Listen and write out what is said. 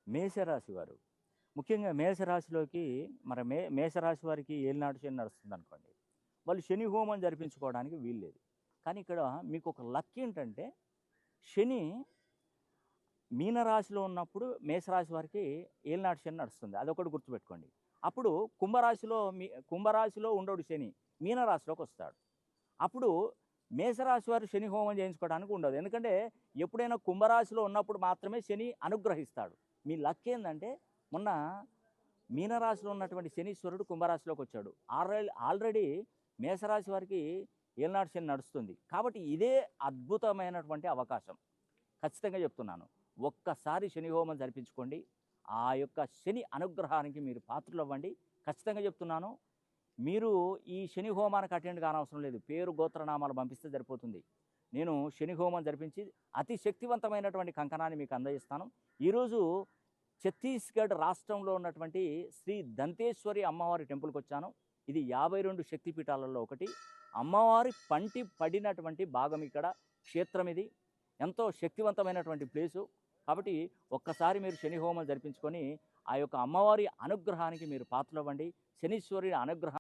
మేషరాశి వారు ముఖ్యంగా మేషరాశిలోకి మరి మేషరాశి వారికి ఏలినాటి శని నడుస్తుంది అనుకోండి. వాళ్ళు శని హోమం జరిపించుకోవడానికి వీల్లేదు. కానీ ఇక్కడ మీకు ఒక లక్ ఏంటంటే శని మీనరాశిలో ఉన్నప్పుడు మేషరాశి వారికి ఏలినాటి శని నడుస్తుంది. అదొకటి గుర్తుపెట్టుకోండి. అప్పుడు కుంభరాశిలో ఉండడు శని, మీనరాశిలోకి వస్తాడు. అప్పుడు మేషరాశి వారు శని హోమం చేయించుకోవడానికి ఉండదు. ఎందుకంటే ఎప్పుడైనా కుంభరాశిలో ఉన్నప్పుడు మాత్రమే శని అనుగ్రహిస్తాడు. మీ లక్ ఏంటంటే మొన్న మీనరాశిలో ఉన్నటువంటి శనీశ్వరుడు కుంభరాశిలోకి వచ్చాడు. ఆల్రెడీ మేషరాశి వారికి ఏలినాటి శని నడుస్తుంది. కాబట్టి ఇదే అద్భుతమైనటువంటి అవకాశం. ఖచ్చితంగా చెప్తున్నాను. ఒక్కసారి శని హోమం జరిపించుకోండి. ఆ యొక్క శని అనుగ్రహానికి మీరు పాత్రలు అవ్వండి. ఖచ్చితంగా చెప్తున్నాను. మీరు ఈ శని హోమానికి అటెండ్ కానవసరం లేదు. పేరు గోత్రనామాలు పంపిస్తే సరిపోతుంది. నేను శని హోమం జరిపించి అతి శక్తివంతమైనటువంటి కంకణాన్ని మీకు అందజేస్తాను. ఈరోజు ఛత్తీస్గఢ్ రాష్ట్రంలో ఉన్నటువంటి శ్రీ దంతేశ్వరి అమ్మవారి టెంపుల్కి వచ్చాను. ఇది 52 శక్తిపీఠాలలో ఒకటి. అమ్మవారి పంటి పడినటువంటి భాగం ఇక్కడ క్షేత్రం. ఇది ఎంతో శక్తివంతమైనటువంటి ప్లేసు. కాబట్టి ఒక్కసారి మీరు శని హోమం జరిపించుకొని ఆ యొక్క అమ్మవారి అనుగ్రహానికి మీరు పాత్రలు అవ్వండి. శనీశ్వరి అనుగ్రహం